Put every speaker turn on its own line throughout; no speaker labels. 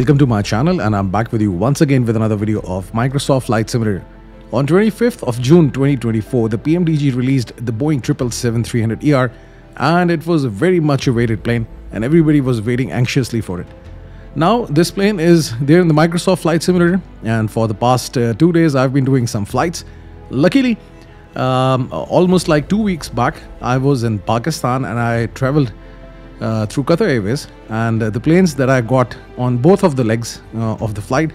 Welcome to my channel, and I'm back with you once again with another video of Microsoft Flight Simulator. On 25th of June 2024, the PMDG released the Boeing 777-300ER, and it was a very much awaited plane and everybody was waiting anxiously for it. Now this plane is there in the Microsoft Flight Simulator, and for the past 2 days I've been doing some flights. Luckily, almost like 2 weeks back, I was in Pakistan and I traveled through Qatar Airways, and the planes that I got on both of the legs of the flight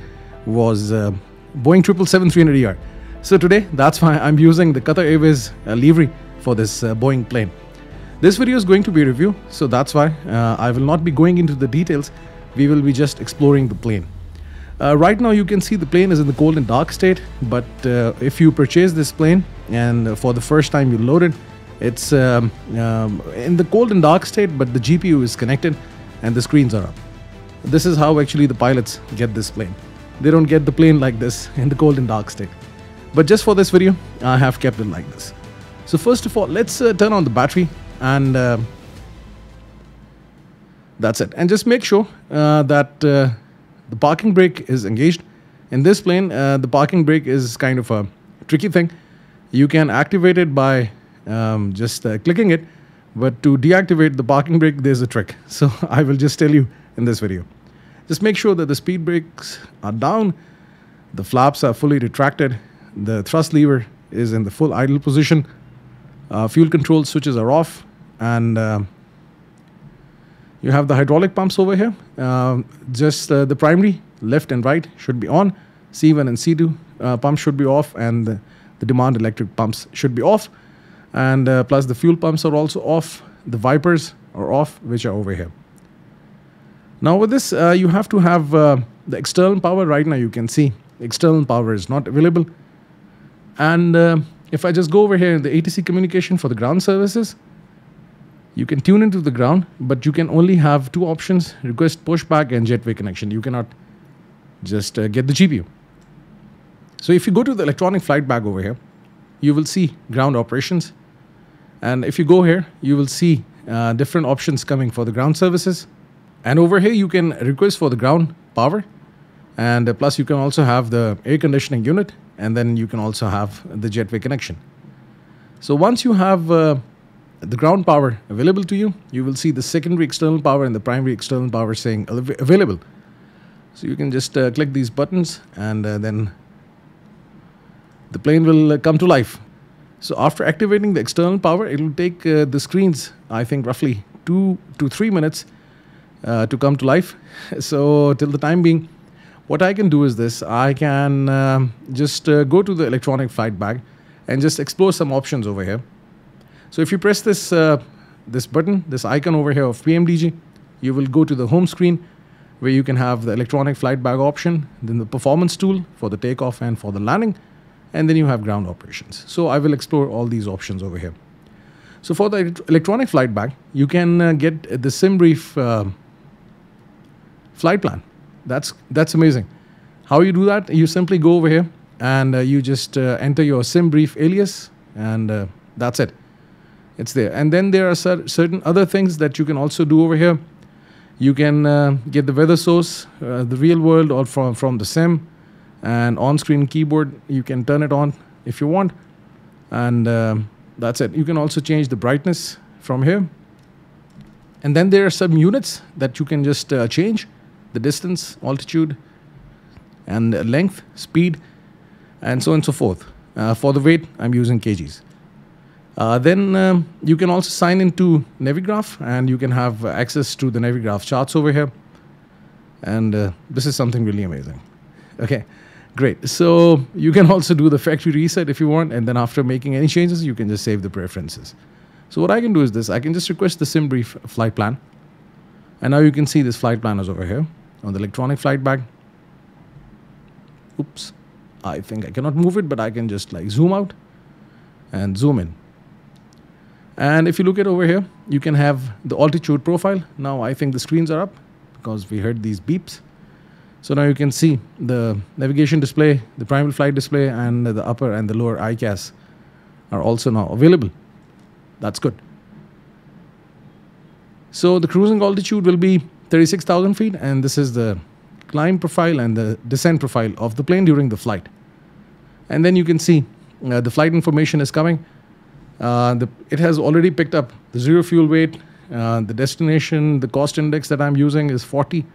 was Boeing 777-300ER. So today, that's why I'm using the Qatar Airways livery for this Boeing plane. This video is going to be a review, so that's why I will not be going into the details. We will be just exploring the plane. Right now you can see the plane is in the cold and dark state, but if you purchase this plane and for the first time you load it, it's in the cold and dark state, but the GPU is connected and the screens are up. This is how actually the pilots get this plane. They don't get the plane like this in the cold and dark state. But just for this video, I have kept it like this. So first of all, let's turn on the battery, and that's it. And just make sure that the parking brake is engaged. In this plane, the parking brake is kind of a tricky thing. You can activate it by just clicking it, but to deactivate the parking brake, there's a trick. So I will just tell you in this video. Just make sure that the speed brakes are down, the flaps are fully retracted, the thrust lever is in the full idle position, fuel control switches are off, and you have the hydraulic pumps over here. The primary left and right should be on, C1 and C2 pumps should be off, and the demand electric pumps should be off. And plus the fuel pumps are also off. The wipers are off, which are over here. Now with this, you have to have the external power. Right now you can see external power is not available. And if I just go over here in the ATC communication for the ground services, you can tune into the ground, but you can only have two options: request pushback and jetway connection. You cannot just get the GPU. So if you go to the electronic flight bag over here, you will see ground operations. And if you go here, you will see different options coming for the ground services. And over here, you can request for the ground power. And plus, you can also have the air conditioning unit. And then you can also have the jetway connection. So once you have the ground power available to you, you will see the secondary external power and the primary external power saying available. So you can just click these buttons, and then the plane will come to life. So after activating the external power, it will take the screens, I think, roughly 2 to 3 minutes to come to life. So till the time being, what I can do is this: I can just go to the electronic flight bag and just explore some options over here. So if you press this this button, this icon over here of PMDG, you will go to the home screen where you can have the electronic flight bag option, then the performance tool for the takeoff and for the landing, and then you have ground operations. So I will explore all these options over here. So for the electronic flight bag, you can get the SimBrief flight plan. That's amazing. How you do that? You simply go over here and you just enter your SimBrief alias, and that's it. It's there. And then there are certain other things that you can also do over here. You can get the weather source, the real world, or from the sim. And on-screen keyboard, you can turn it on if you want, and that's it. You can also change the brightness from here, and then there are some units that you can just change: the distance, altitude, and length, speed, and so on and so forth. For the weight, I'm using kgs. Then you can also sign into Navigraph, and you can have access to the Navigraph charts over here, and this is something really amazing. Okay. Great. So you can also do the factory reset if you want, and then after making any changes, you can just save the preferences. So what I can do is this: I can just request the SimBrief flight plan, and now you can see this flight plan is over here on the electronic flight bag. Oops, I think I cannot move it, but I can just like zoom out and zoom in. And if you look at over here, you can have the altitude profile. Now I think the screens are up because we heard these beeps. So now you can see the navigation display, the primary flight display, and the upper and the lower ICAS are also now available. That's good. So the cruising altitude will be 36,000 feet, and this is the climb profile and the descent profile of the plane during the flight. And then you can see the flight information is coming. It has already picked up the zero fuel weight, the destination, the cost index that I'm using is 40.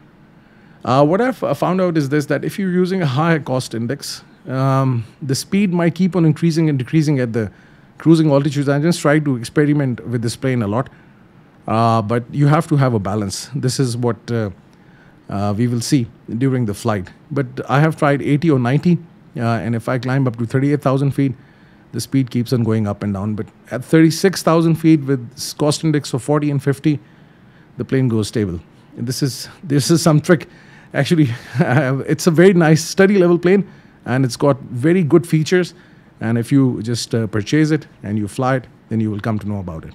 What I've found out is this, that if you're using a higher cost index, the speed might keep on increasing and decreasing at the cruising altitudes. I just try to experiment with this plane a lot, but you have to have a balance. This is what we will see during the flight. But I have tried 80 or 90, and if I climb up to 38,000 feet, the speed keeps on going up and down. But at 36,000 feet with cost index of 40 and 50, the plane goes stable. And this is some trick. Actually, it's a very nice study level plane, and it's got very good features. And if you just purchase it and you fly it, then you will come to know about it.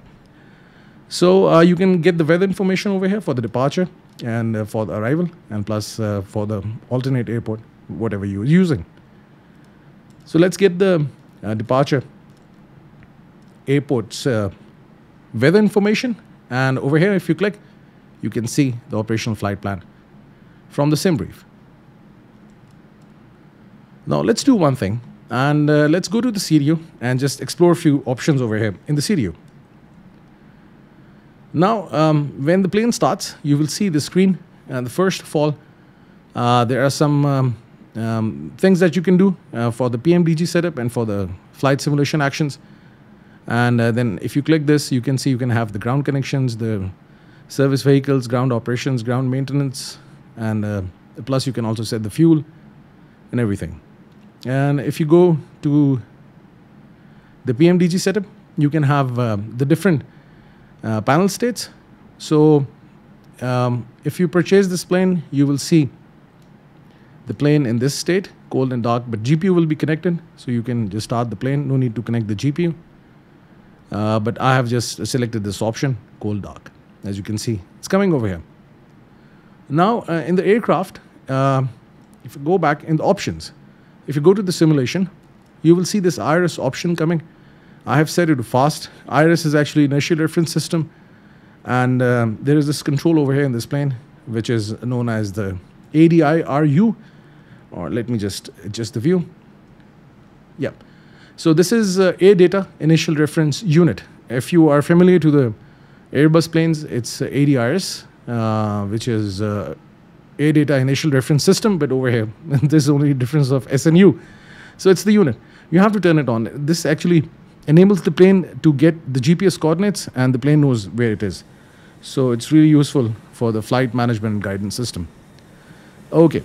So you can get the weather information over here for the departure and for the arrival, and plus for the alternate airport, whatever you're using. So let's get the departure airport's weather information. And over here, if you click, you can see the operational flight plan from the sim brief. Now let's do one thing, and let's go to the CDU and just explore a few options over here in the CDU. Now, when the plane starts, you will see the screen. And the first of all, there are some things that you can do for the PMDG setup and for the flight simulation actions. And then if you click this, you can see you can have the ground connections, the service vehicles, ground operations, ground maintenance, and plus you can also set the fuel and everything. And if you go to the PMDG setup, you can have the different panel states. So if you purchase this plane, you will see the plane in this state, cold and dark, but GPU will be connected, so you can just start the plane, no need to connect the GPU. But I have just selected this option, cold dark. As you can see, it's coming over here. Now in the aircraft, if you go back in the options, if you go to the simulation, you will see this IRS option coming. I have set it to fast. IRS is actually inertial reference system, and there is this control over here in this plane, which is known as the ADIRU, or let me just adjust the view. Yeah. So this is Air Data Initial Reference Unit. If you are familiar to the Airbus planes, it's ADIRS, which is Air Data Initial Reference System, but over here, there's only a difference of SNU. So it's the unit. You have to turn it on. This actually enables the plane to get the GPS coordinates, and the plane knows where it is. So it's really useful for the flight management and guidance system. Okay.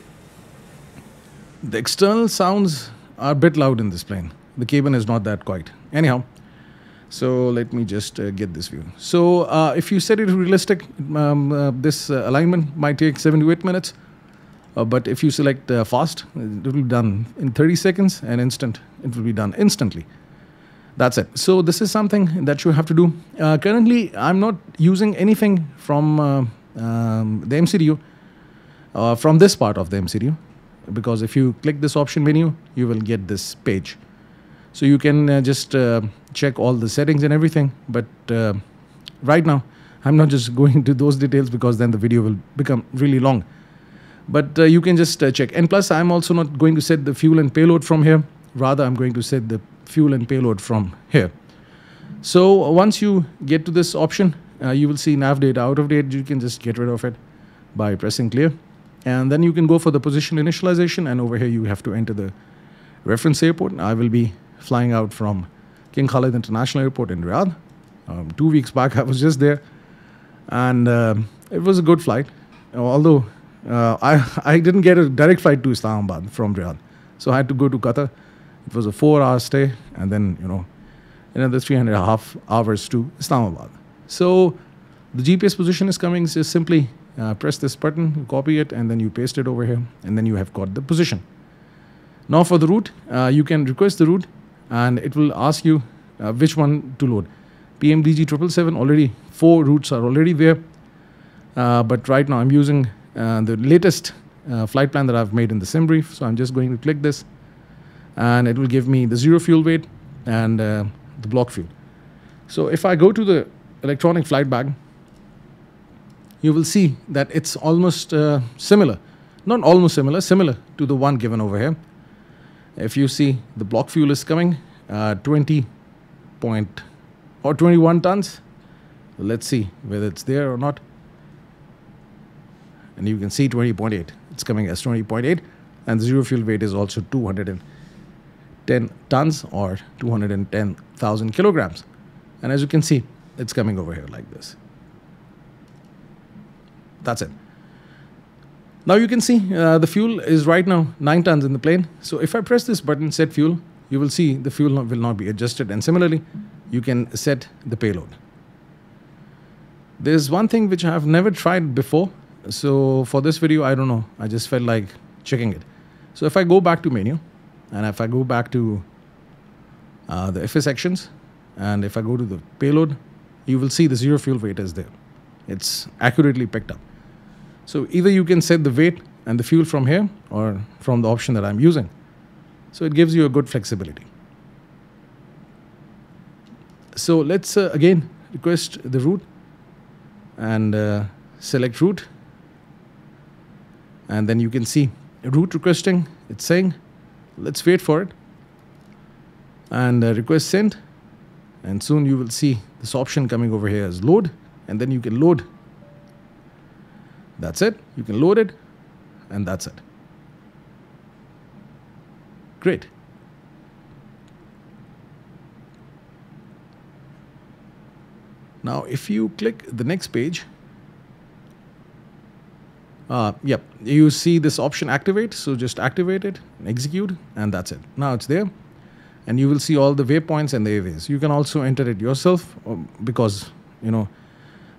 The external sounds are a bit loud in this plane. The cabin is not that quiet. Anyhow, so let me just get this view. So if you set it to realistic, this alignment might take 7 to 8 minutes. But if you select fast, it will be done in 30 seconds, and instant, it will be done instantly. That's it. So this is something that you have to do. Currently, I'm not using anything from the MCDU, from this part of the MCDU, because if you click this option menu, you will get this page. So you can just check all the settings and everything. But right now, I'm not just going into those details, because then the video will become really long. But you can just check. And plus, I'm also not going to set the fuel and payload from here. Rather, I'm going to set the fuel and payload from here. So once you get to this option, you will see nav data out of date. You can just get rid of it by pressing clear. And then you can go for the position initialization. And over here, you have to enter the reference airport. I will be flying out from King Khalid International Airport in Riyadh. 2 weeks back, I was just there. And it was a good flight. Although I didn't get a direct flight to Islamabad from Riyadh. So I had to go to Qatar. It was a 4-hour stay, and then, another 3.5 hours to Islamabad. So the GPS position is coming. So simply press this button, you copy it, and then you paste it over here, and then you have got the position. Now for the route, you can request the route, and it will ask you which one to load. PMDG 777, already 4 routes are already there. But right now I'm using the latest flight plan that I've made in the sim brief. So I'm just going to click this, and it will give me the zero fuel weight and the block fuel. So if I go to the electronic flight bag, you will see that it's almost similar not almost similar, similar to the one given over here. If you see, the block fuel is coming 21 tons. Let's see whether it's there or not. And you can see 20.8. It's coming as 20.8, and the zero fuel weight is also 210 tons or 210,000 kilograms. And as you can see, it's coming over here like this. That's it. Now you can see the fuel is right now 9 tons in the plane. So if I press this button, set fuel, you will see the fuel will not be adjusted. And similarly, you can set the payload. There's one thing which I have never tried before. So for this video, I don't know. I just felt like checking it. So if I go back to menu, and if I go back to the FS sections, and if I go to the payload, you will see the zero fuel weight is there. It's accurately picked up. So either you can set the weight and the fuel from here or from the option that I'm using. So it gives you a good flexibility. So let's again request the route and select route. And then you can see route requesting. It's saying, let's wait for it. And request sent. And soon you will see this option coming over here as load. And then you can load. That's it. You can load it. And that's it. Great. Now, if you click the next page, yep, you see this option activate. So just activate it, and execute, and that's it. Now it's there. And you will see all the waypoints and the airways. You can also enter it yourself because, you know,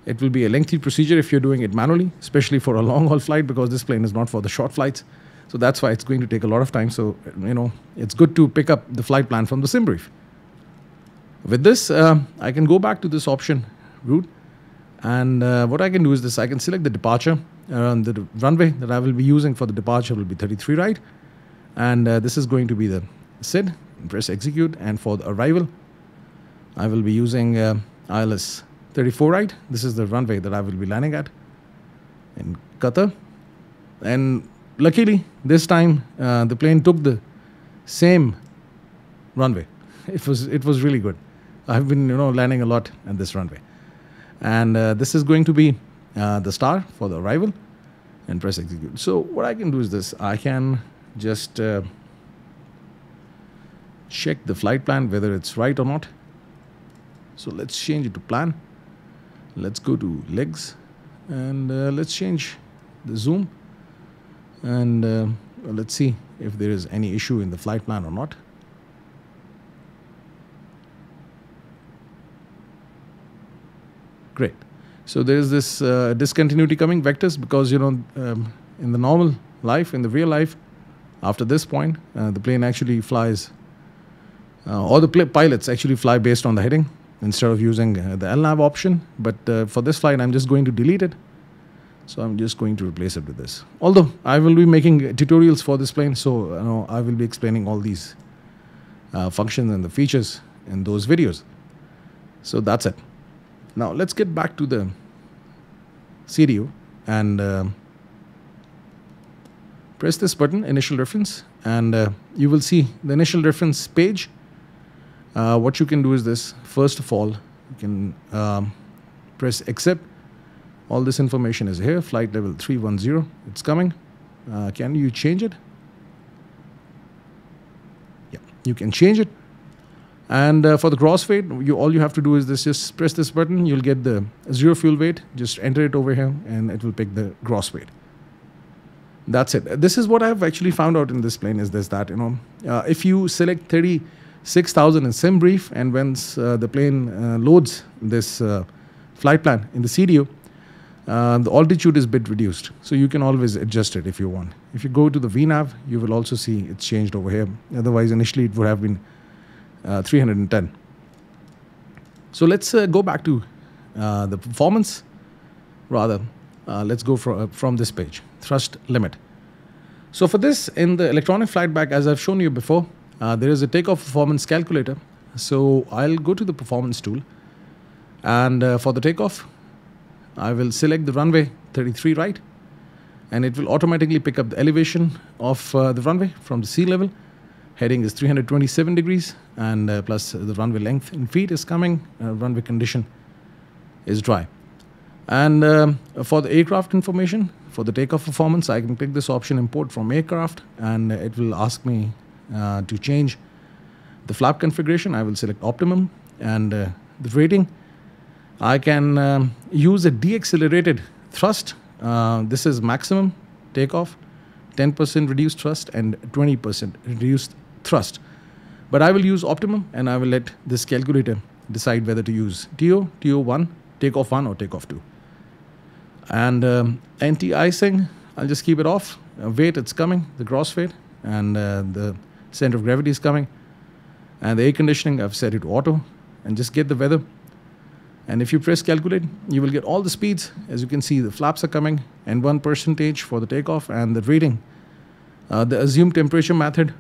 it will be a lengthy procedure if you're doing it manually, especially for a long haul flight, because this plane is not for the short flights. So that's why it's going to take a lot of time. So, you know, it's good to pick up the flight plan from the sim brief. With this, I can go back to this option route. And what I can do is this. I can select the departure. The runway that I will be using for the departure will be 33 right. And this is going to be the SID. Press execute. And for the arrival, I will be using ILS 34 right. This is the runway that I will be landing at in Qatar. And luckily, this time the plane took the same runway. It was really good. I've been, you know, landing a lot at this runway. And this is going to be the star for the arrival, and press execute. So what I can do is this. I can just check the flight plan, whether it's right or not. So let's change it to plan. Let's go to legs, and let's change the zoom. And let's see if there is any issue in the flight plan or not. Great. So there is this discontinuity coming vectors because, you know, in the normal life, in the real life, after this point, the plane actually flies, or the pilots actually fly based on the heading instead of using the LNAV option. But for this flight, I'm just going to delete it. So I'm just going to replace it with this. Although I will be making tutorials for this plane, so you know, I will be explaining all these functions and the features in those videos. So that's it. Now let's get back to the CDU and press this button, initial reference, and you will see the initial reference page. What you can do is this. First of all, you can press accept. All this information is here. Flight level 310. It's coming. Can you change it? Yeah, you can change it. And for the gross weight, all you have to do is this. Just press this button. You'll get the zero fuel weight. Just enter it over here, and it will pick the gross weight. That's it. This is what I've actually found out in this plane is this, that, you know, if you select 36,000 in sim brief, and once the plane loads this flight plan in the CDU, the altitude is a bit reduced. So you can always adjust it if you want. If you go to the VNAV, you will also see it's changed over here. Otherwise, initially it would have been 310. So let's go back to the performance. Rather, let's go from this page, thrust limit. So for this, in the electronic flight bag, as I've shown you before, there is a takeoff performance calculator. So I'll go to the performance tool, and for the takeoff, I will select the runway 33 right, and it will automatically pick up the elevation of the runway from the sea level. Heading is 327 degrees, and plus the runway length in feet is coming. Runway condition is dry. And for the aircraft information, for the takeoff performance, I can click this option, import from aircraft, and it will ask me to change the flap configuration. I will select optimum, and the rating, I can use a deaccelerated thrust. This is maximum takeoff, 10% reduced thrust and 20% reduced thrust. But I will use optimum, and I will let this calculator decide whether to use TO, TO1, takeoff 1 or takeoff 2. And anti-icing, I'll just keep it off. Weight, it's coming, the gross weight, and the center of gravity is coming. And the air conditioning, I've set it to auto, and just get the weather. And if you press calculate, you will get all the speeds. As you can see, the flaps are coming, and 1% for the takeoff, and the rating. The assumed temperature method,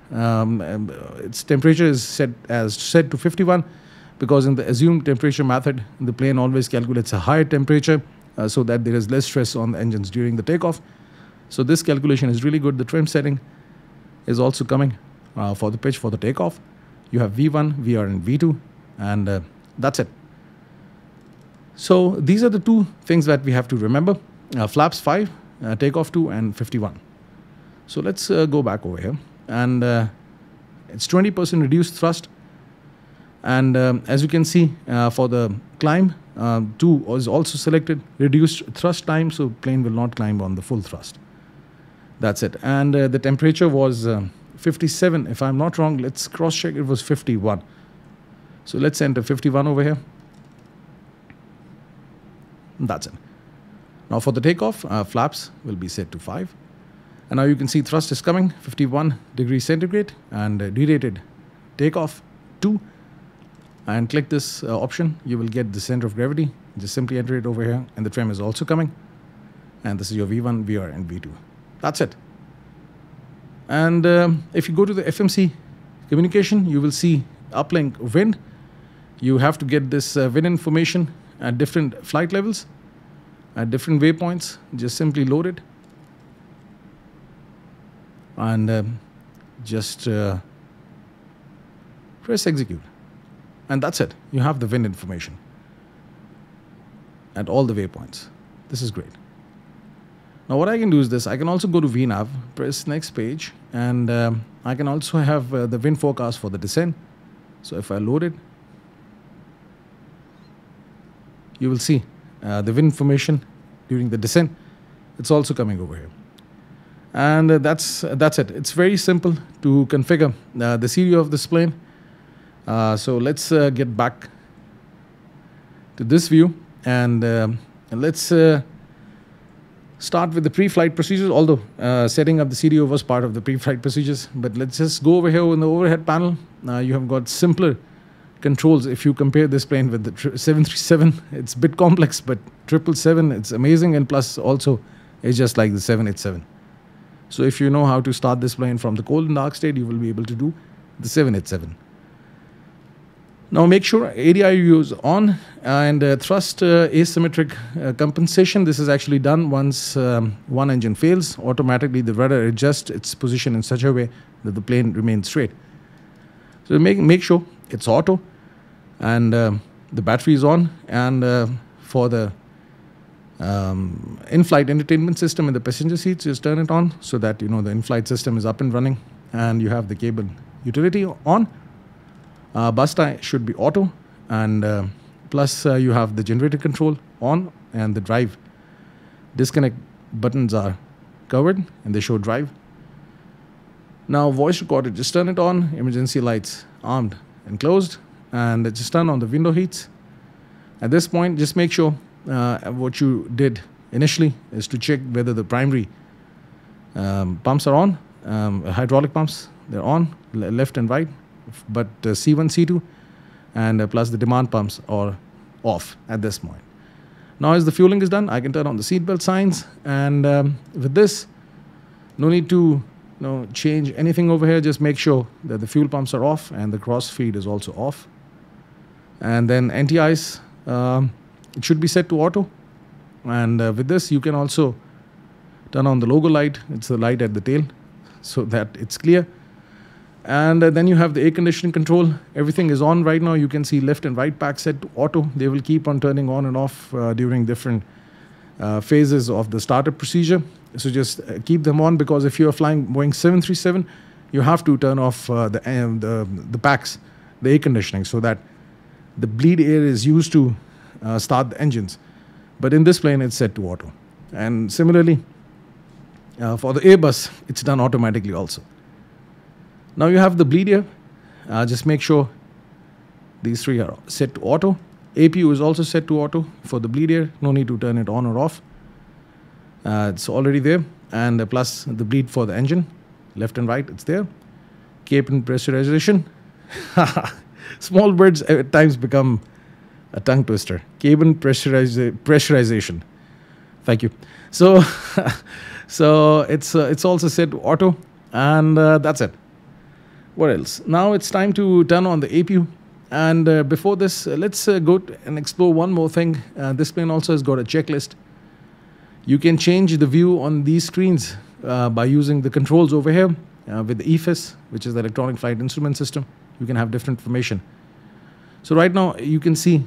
its temperature is set to 51, because in the assumed temperature method, the plane always calculates a higher temperature so that there is less stress on the engines during the takeoff. So this calculation is really good. The trim setting is also coming for the pitch for the takeoff. You have V1, VR, and V2, and that's it. So these are the two things that we have to remember. Flaps 5, takeoff 2, and 51. So let's go back over here. And it's 20% reduced thrust. And as you can see, for the climb, 2 is also selected. Reduced thrust time, so plane will not climb on the full thrust. That's it. And the temperature was 57. If I'm not wrong, let's cross-check. It was 51. So let's enter 51 over here. That's it. Now for the takeoff, flaps will be set to 5. And now you can see thrust is coming, 51 degrees centigrade, and derated takeoff 2. And click this option, you will get the center of gravity. Just simply enter it over here, and the trim is also coming. And this is your V1, VR, and V2. That's it. And if you go to the FMC communication, you will see uplink wind. You have to get this wind information at different flight levels, at different waypoints. Just simply load it, and just press execute. And that's it. You have the wind information at all the waypoints. This is great. Now what I can do is this. I can also go to VNav, press next page, and I can also have the wind forecast for the descent. So if I load it, you will see the wind information during the descent. It's also coming over here. And that's it. It's very simple to configure the CDO of this plane. So let's get back to this view, and let's start with the pre-flight procedures, although setting up the CDO was part of the pre-flight procedures. But let's just go over here in the overhead panel. You have got simpler controls. If you compare this plane with the 737, it's a bit complex, but 777, it's amazing, and plus also it's just like the 787. So if you know how to start this plane from the cold and dark state, you will be able to do the 787. Now make sure ADIU is on, and thrust asymmetric compensation. This is actually done once one engine fails. Automatically the rudder adjusts its position in such a way that the plane remains straight. So make sure it's auto, and the battery is on, and for the in-flight entertainment system in the passenger seats, just turn it on so that you know the in-flight system is up and running, and you have the cable utility on. Bus tie should be auto, and plus you have the generator control on, and the drive disconnect buttons are covered and they show drive. Now voice recorder, just turn it on. Emergency lights armed and closed, and just turn on the window heats. At this point, just make sure what you did initially is to check whether the primary pumps are on, hydraulic pumps, they're on, left and right. But C1, C2, and plus the demand pumps are off at this point. Now as the fueling is done, I can turn on the seatbelt signs, and with this, no need to change anything over here. Just make sure that the fuel pumps are off and the cross feed is also off. And then anti-ice, it should be set to auto. And with this, you can also Turn on the logo light. It's the light at the tail, so that it's clear. And then you have the air conditioning control. Everything is on right now. You can see left and right pack set to auto. They will keep on turning on and off during different phases of the startup procedure. So just keep them on, because if you are flying Boeing 737, you have to turn off the packs, the air conditioning, so that the bleed air is used to start the engines. But in this plane, it's set to auto. And similarly, for the Airbus, it's done automatically also. Now you have the bleed air. Just make sure these three are set to auto. APU is also set to auto for the bleed air. No need to turn it on or off. It's already there. And plus the bleed for the engine, left and right, it's there. Cabin pressurization. Small words at times become a tongue twister. Cabin pressurization. Thank you. So, it's also set to auto, and that's it. What else? Now it's time to turn on the APU. And before this, let's go and explore one more thing. This plane also has got a checklist. You can change the view on these screens by using the controls over here with the EFIS, which is the Electronic Flight Instrument System. You can have different information. So right now you can see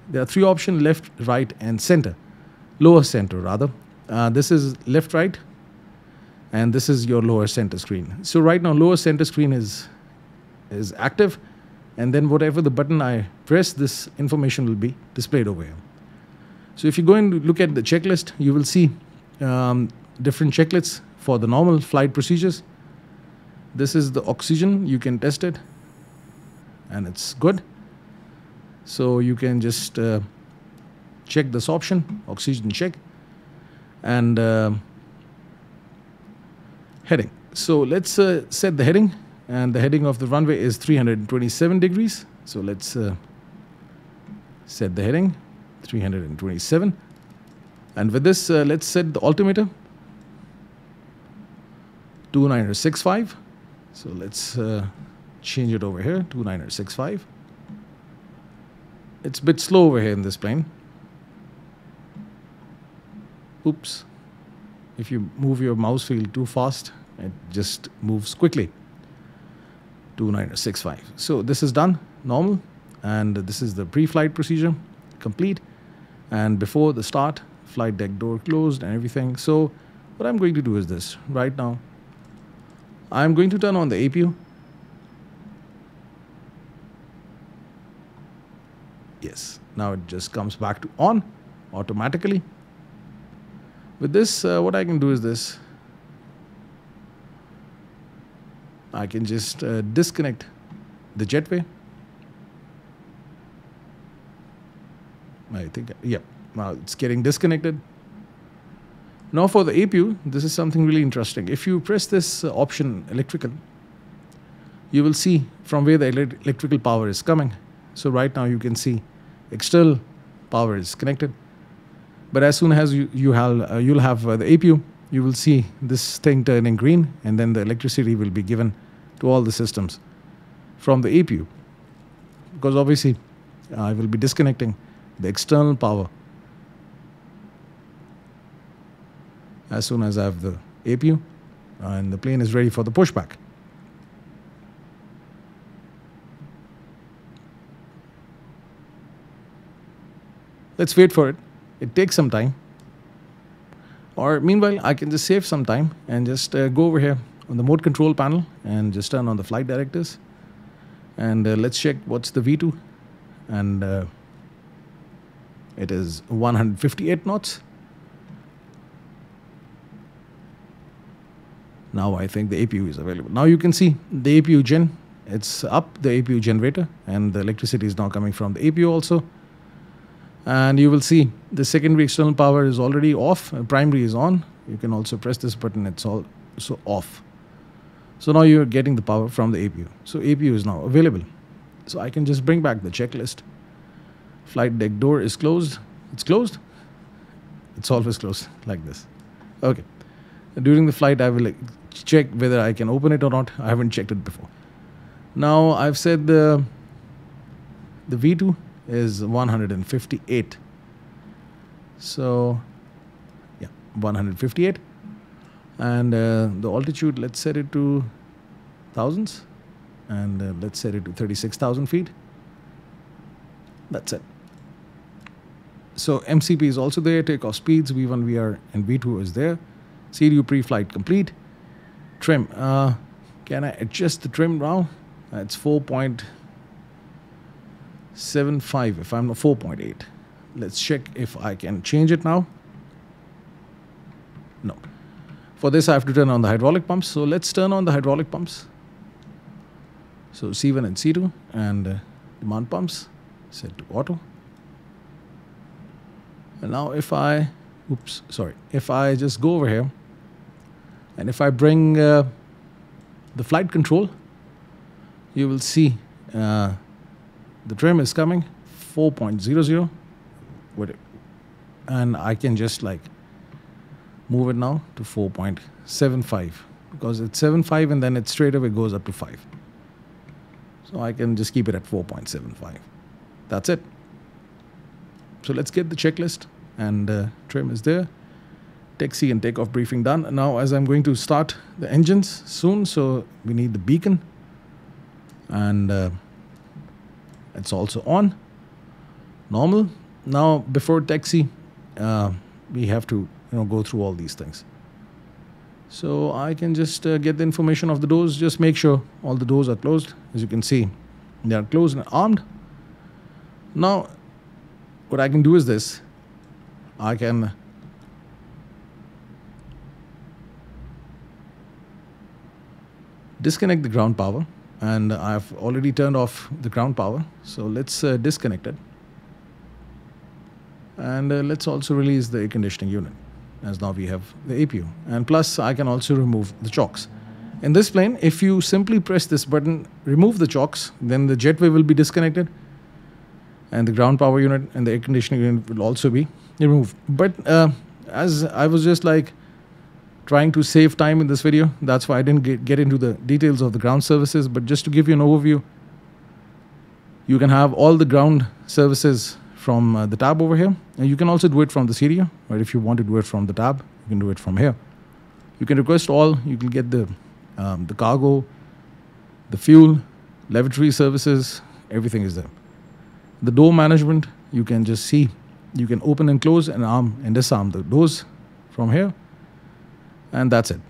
there are three options: left, right, and center. Lower center, rather. This is left, right, and this is your lower center screen. So right now, lower center screen is active, and then whatever the button I press, this information will be displayed over here. So if you go and look at the checklist, you will see different checklists for the normal flight procedures. This is the oxygen. You can test it, and it's good. So you can just check this option, oxygen check, and heading. So let's set the heading, and the heading of the runway is 327 degrees. So let's set the heading 327, and with this let's set the altimeter 2965. So let's change it over here, 2965. It's a bit slow over here in this plane. Oops. If you move your mouse wheel too fast, it just moves quickly. 2965. So this is done, normal, and this is the pre-flight procedure, complete. And before the start, flight deck door closed and everything. So what I'm going to do is this. Right now, I'm going to turn on the APU. Yes, now it just comes back to on automatically. With this, what I can do is this. I can just disconnect the jetway. I think, yeah, now it's getting disconnected. Now for the APU, this is something really interesting. If you press this option, electrical, you will see from where the electrical power is coming. So right now you can see external power is connected. But as soon as you'll have the APU, you will see this thing turning green, and then the electricity will be given to all the systems from the APU. Because obviously, I will be disconnecting the external power as soon as I have the APU, and the plane is ready for the pushback. Let's wait for it. It takes some time. Or meanwhile, I can just save some time and just go over here on the mode control panel and just turn on the flight directives. And let's check what's the V2. And it is 158 knots. Now I think the APU is available. Now you can see the APU gen. It's up, the APU generator, and the electricity is now coming from the APU also. And you will see the secondary external power is already off. Primary is on. You can also press this button. It's also off. So now you're getting the power from the APU. So APU is now available. So I can just bring back the checklist. Flight deck door is closed. It's closed. It's always closed like this. Okay. During the flight, I will check whether I can open it or not. I haven't checked it before. Now I've said the V2 is 158. So, yeah, 158. And the altitude, let's set it to thousands, and let's set it to 36,000 feet. That's it. So MCP is also there, takeoff speeds, V1, VR, and V2 is there. CDU pre-flight complete. Trim, can I adjust the trim now? It's 4.75, if I'm not 4.8. Let's check if I can change it now. No. For this I have to turn on the hydraulic pumps. So let's turn on the hydraulic pumps. So C1 and C2 and demand pumps set to auto. And now if I just go over here and if I bring the flight control, you will see the trim is coming 4.00, and I can just like move it now to 4.75 because it's 7.5 and then it straight away goes up to 5. So I can just keep it at 4.75. That's it. So let's get the checklist, and trim is there. Taxi and takeoff briefing done. Now as I'm going to start the engines soon, so we need the beacon, and it's also on. Normal. Now before taxi, we have to go through all these things. So I can just get the information of the doors. Just make sure all the doors are closed. As you can see, they are closed and armed. Now what I can do is this. I can disconnect the ground power, and I've already turned off the ground power. So let's disconnect it, and let's also release the air conditioning unit, as now we have the APU, and plus I can also remove the chocks. In this plane, if you simply press this button, remove the chocks, then the jetway will be disconnected, and the ground power unit and the air conditioning unit will also be removed. But as I was just like trying to save time in this video, that's why I didn't get into the details of the ground services. But just to give you an overview, you can have all the ground services from the tab over here, and you can also do it from the CDU, or if you want to do it from the tab, you can do it from here. You can request all. You can get the cargo, the fuel, lavatory services, everything is there. The door management, you can just see, you can open and close and arm and disarm the doors from here, and that's it.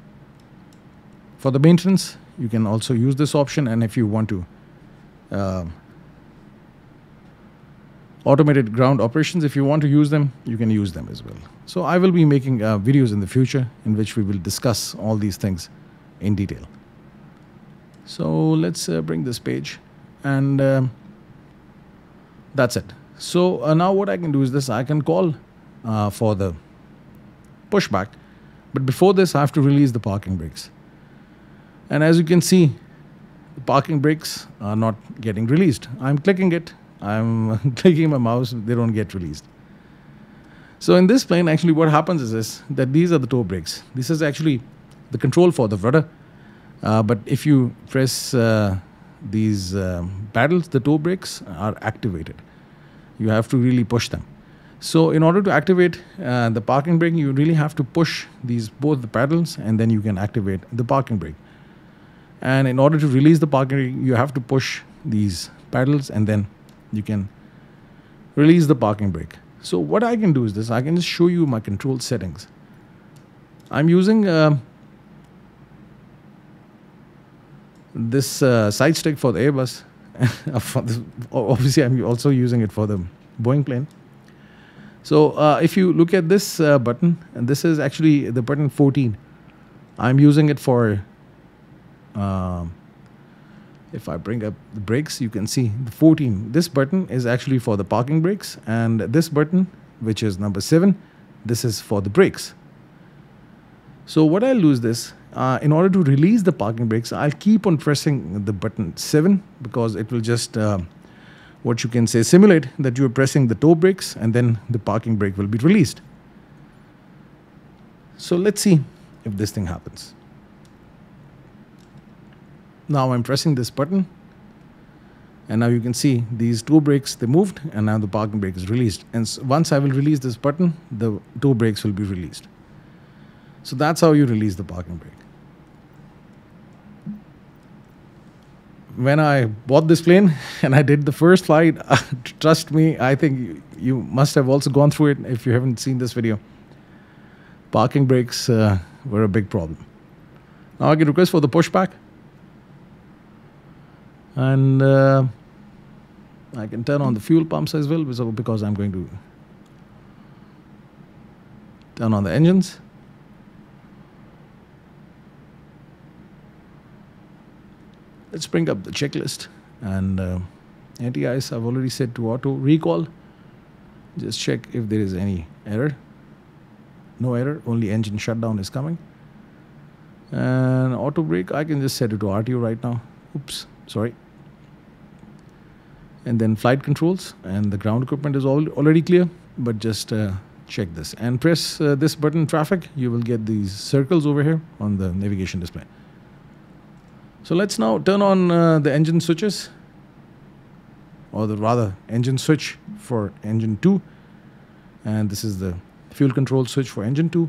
For the maintenance, you can also use this option, and if you want to automated ground operations, if you want to use them, you can use them as well. So I will be making videos in the future in which we will discuss all these things in detail. So let's bring this page, and that's it. So now what I can do is this. I can call for the pushback, but before this I have to release the parking brakes. And as you can see, the parking brakes are not getting released. I'm clicking it, I'm clicking my mouse, they don't get released. So in this plane, actually what happens is this, that these are the toe brakes. This is actually the control for the rudder. But if you press these paddles, the toe brakes are activated. You have to really push them. So in order to activate the parking brake, you really have to push both the paddles, and then you can activate the parking brake. And in order to release the parking brake, you have to push these paddles, and then you can release the parking brake. So what I can do is this. I can just show you my control settings. I'm using this side stick for the Airbus. Obviously, I'm also using it for the Boeing plane. So if you look at this button, and this is actually the button 14. I'm using it for, if I bring up the brakes, you can see the 14. This button is actually for the parking brakes, and this button, which is number 7, this is for the brakes. So what I'll do is this. In order to release the parking brakes, I'll keep on pressing the button 7, because it will just, what you can say, simulate that you're pressing the toe brakes, and then the parking brake will be released. So let's see if this thing happens. Now I'm pressing this button, and now you can see these toe brakes, they moved, and now the parking brake is released. And once I will release this button, the toe brakes will be released. So that's how you release the parking brake. When I bought this plane and I did the first flight, trust me, I think you must have also gone through it if you haven't seen this video. Parking brakes were a big problem. Now I can request for the pushback. And I can turn on the fuel pumps as well because I'm going to turn on the engines. Let's bring up the checklist, and anti-ice I've already set to auto recall. Just check if there is any error. No error, only engine shutdown is coming. And auto brake, I can just set it to RTO right now. Oops, sorry. And then flight controls, and the ground equipment is already clear, but just check this and press this button, traffic. You will get these circles over here on the navigation display. So let's now turn on the engine switches, or rather engine switch for engine 2, and this is the fuel control switch for engine 2.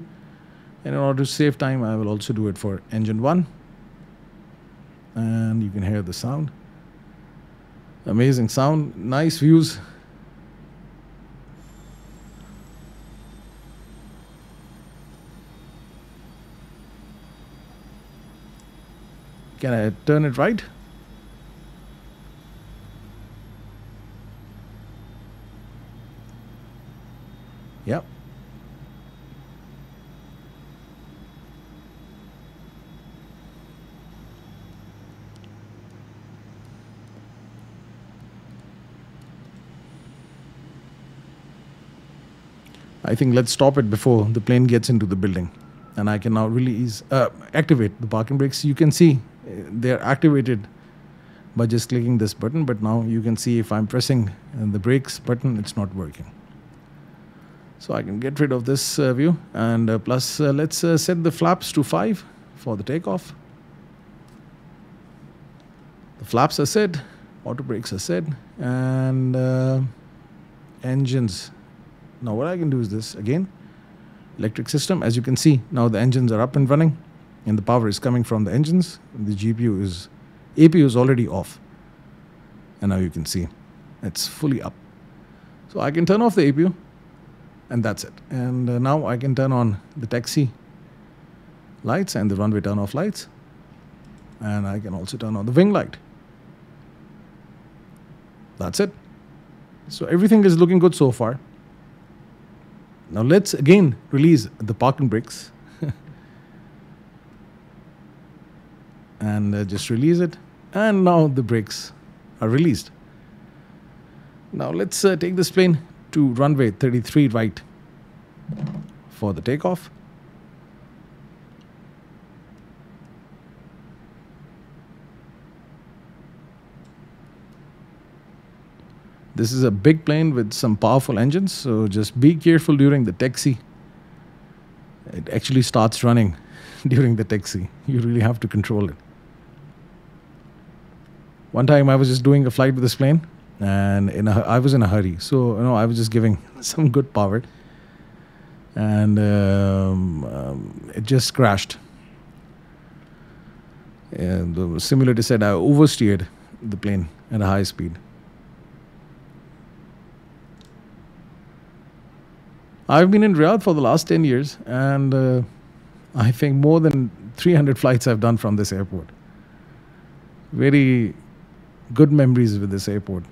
And in order to save time, I will also do it for engine 1, and you can hear the sound. Amazing sound, nice views. Can I turn it right? Yep. I think let's stop it before the plane gets into the building. And I can now release, activate the parking brakes. You can see they're activated by just clicking this button, but now you can see if I'm pressing the brakes button, it's not working. So I can get rid of this view, and plus let's set the flaps to 5 for the takeoff. The flaps are set, auto brakes are set, and engines. Now what I can do is this again. Electric system, as you can see, now the engines are up and running and the power is coming from the engines. The APU is already off, and now you can see it's fully up. So I can turn off the APU, and that's it. And now I can turn on the taxi lights and the runway turn off lights, and I can also turn on the wing light. That's it. So everything is looking good so far. Now let's again release the parking brakes and just release it, and now the brakes are released. Now let's take this plane to runway 33 right for the takeoff. This is a big plane with some powerful engines, so just be careful during the taxi. It actually starts running during the taxi. You really have to control it. One time I was just doing a flight with this plane, and I was in a hurry, so I was just giving some good power, and it just crashed. And the simulator said I oversteered the plane at a high speed. I've been in Riyadh for the last 10 years, and I think more than 300 flights I've done from this airport. Very good memories with this airport.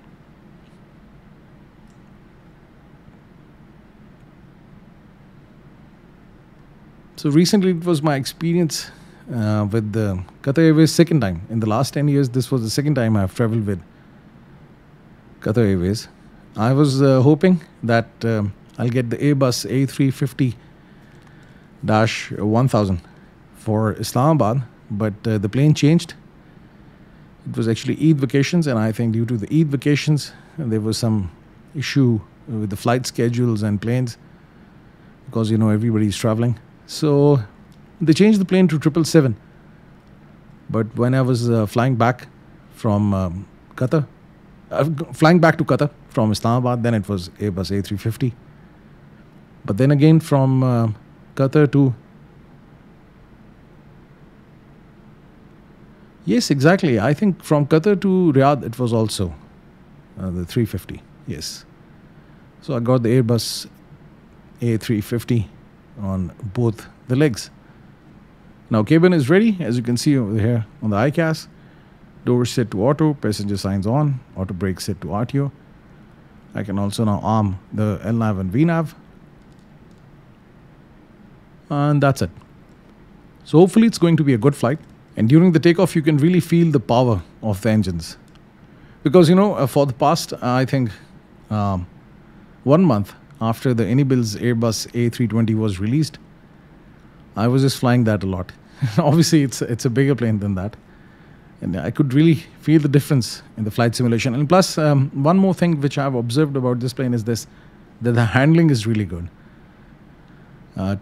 So recently it was my experience with the Qatar Airways second time. In the last 10 years, this was the second time I've traveled with Qatar Airways. I was hoping that I'll get the Airbus A350-1000 for Islamabad, but the plane changed. It was actually Eid vacations, and I think due to the Eid vacations, there was some issue with the flight schedules and planes because, everybody's traveling. So they changed the plane to 777. But when I was flying back from Qatar, flying back to Qatar from Islamabad, then it was Airbus A350. But then again from Qatar to Yes, exactly. I think from Qatar to Riyadh, it was also the 350. Yes. So I got the Airbus A350 on both the legs. Now cabin is ready, as you can see over here on the iCast. Doors set to auto, passenger signs on, auto brake set to RTO. I can also now arm the LNAV and VNAV. And that's it. So hopefully it's going to be a good flight. And during the takeoff, you can really feel the power of the engines. Because, for the past, I think, 1 month after the Enibil's Airbus A320 was released, I was just flying that a lot. Obviously, it's a bigger plane than that. And I could really feel the difference in the flight simulation. And plus, one more thing which I've observed about this plane is this, that the handling is really good.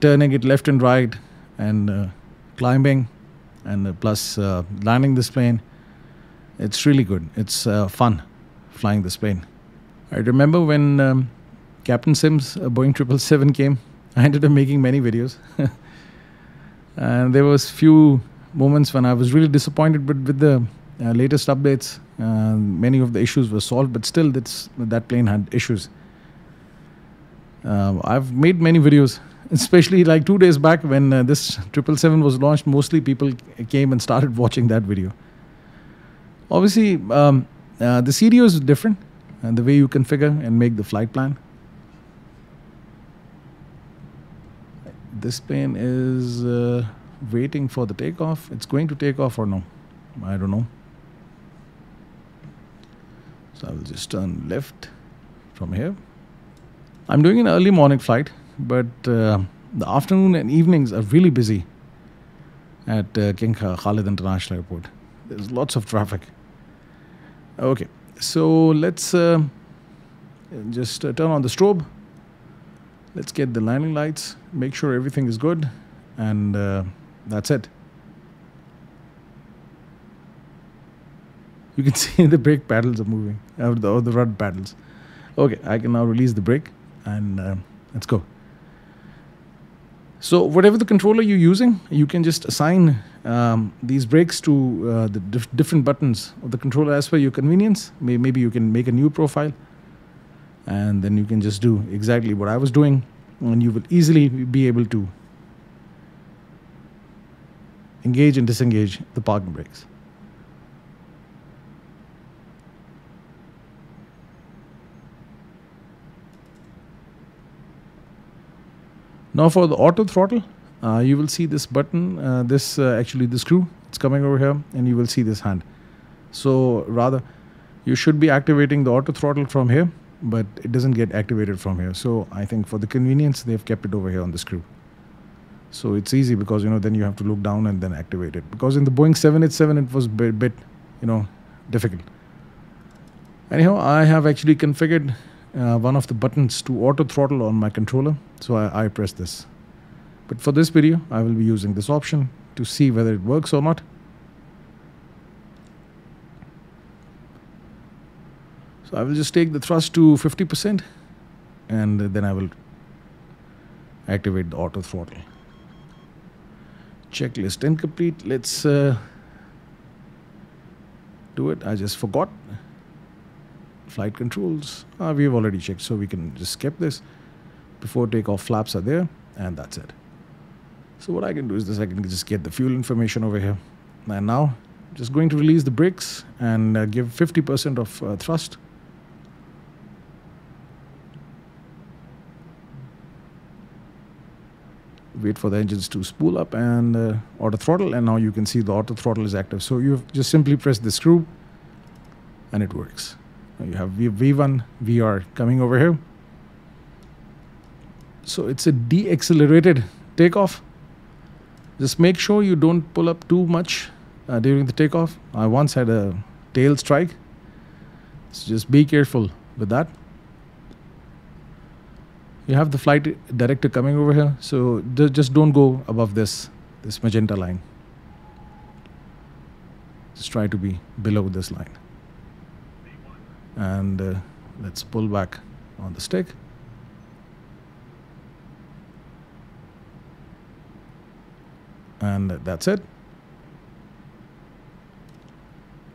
Turning it left and right and climbing and plus landing this plane, it's really good. It's fun flying this plane. I remember when Captain Sim's Boeing 777 came, I ended up making many videos. And there was few moments when I was really disappointed, but with the latest updates, many of the issues were solved, but still that plane had issues. I've made many videos, especially like 2 days back when this 777 was launched. Mostly people came and started watching that video. Obviously, the CDO is different, and the way you configure and make the flight plan. This plane is waiting for the takeoff. It's going to take off or no? I don't know. So I will just turn left from here. I'm doing an early morning flight, but the afternoon and evenings are really busy at King Khalid International Airport. There's lots of traffic. Okay, so let's just turn on the strobe. Let's get the landing lights, make sure everything is good, and that's it. You can see the brake paddles are moving, or the rudder paddles. Okay, I can now release the brake, and let's go. So whatever the controller you're using, you can just assign these brakes to the different buttons of the controller as per your convenience. Maybe you can make a new profile, and then you can just do exactly what I was doing, and you will easily be able to engage and disengage the parking brakes. Now for the auto throttle, you will see this button, actually the screw, it's coming over here, and you will see this hand. So rather, you should be activating the auto throttle from here, but it doesn't get activated from here. So I think for the convenience, they've kept it over here on the screw. So it's easy because, then you have to look down and then activate it. Because in the Boeing 787, it was a bit, difficult. Anyhow, I have actually configured one of the buttons to auto throttle on my controller. So I press this. But for this video, I will be using this option to see whether it works or not. So I will just take the thrust to 50%, and then I will activate the auto throttle. Checklist incomplete. Let's do it. I just forgot. Flight controls. We've already checked, so we can just skip this. Before takeoff flaps are there, and that's it. So what I can do is this. I can just get the fuel information over here. And now, just going to release the brakes and give 50% of thrust. Wait for the engines to spool up and auto throttle, and now you can see the auto throttle is active. So you just simply press the screw and it works. Now you have V1, VR coming over here. So it's a deaccelerated takeoff. Just make sure you don't pull up too much during the takeoff. I once had a tail strike. So just be careful with that. You have the flight director coming over here, so just don't go above this magenta line. Just try to be below this line. And let's pull back on the stick. And that's it.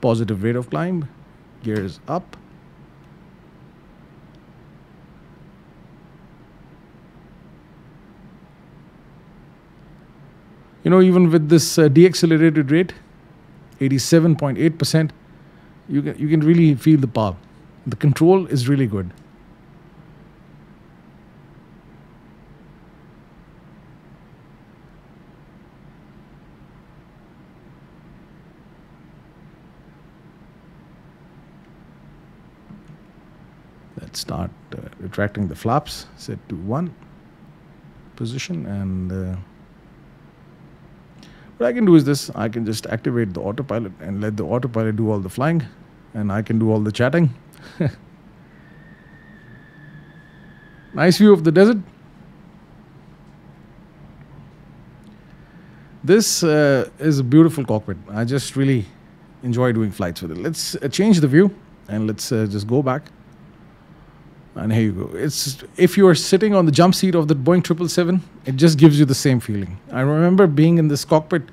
Positive rate of climb. Gears up. You know, even with this deaccelerated rate, 87.8%, you can really feel the power. The control is really good. Let's start retracting the flaps. Set to 1 position, and what I can do is this. I can just activate the autopilot and let the autopilot do all the flying, and I can do all the chatting. Nice view of the desert. This is a beautiful cockpit. I just really enjoy doing flights with it. Let's change the view, and let's just go back. And here you go. It's, if you are sitting on the jump seat of the Boeing 777, it just gives you the same feeling. I remember being in this cockpit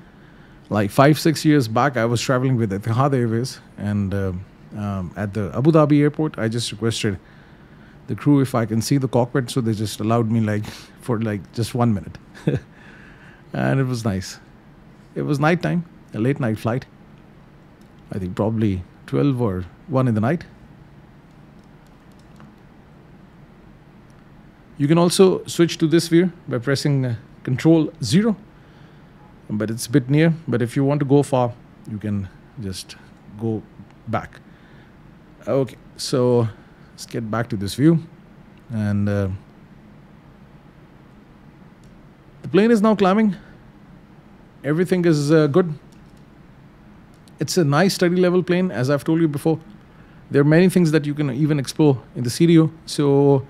like 5-6 years back. I was traveling with the Qatar Airways, and at the Abu Dhabi airport, I just requested the crew if I can see the cockpit, so they just allowed me like for like just 1 minute. And it was nice. It was nighttime, a late night flight. I think probably 12 or 1 in the night. You can also switch to this view by pressing Control 0, but it's a bit near. But if you want to go far, you can just go back. Okay, so let's get back to this view. And the plane is now climbing. Everything is good. It's a nice steady level plane, as I've told you before. There are many things that you can even explore in the CDO. So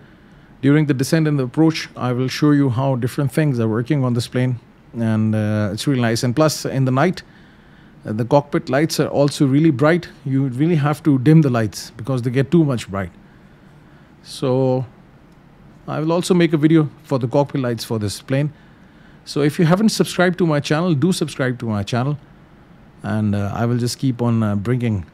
during the descent and the approach, I will show you how different things are working on this plane, and it's really nice. And plus, in the night, the cockpit lights are also really bright. You really have to dim the lights because they get too much bright. So I will also make a video for the cockpit lights for this plane. So if you haven't subscribed to my channel, do subscribe to my channel, and I will just keep on bringing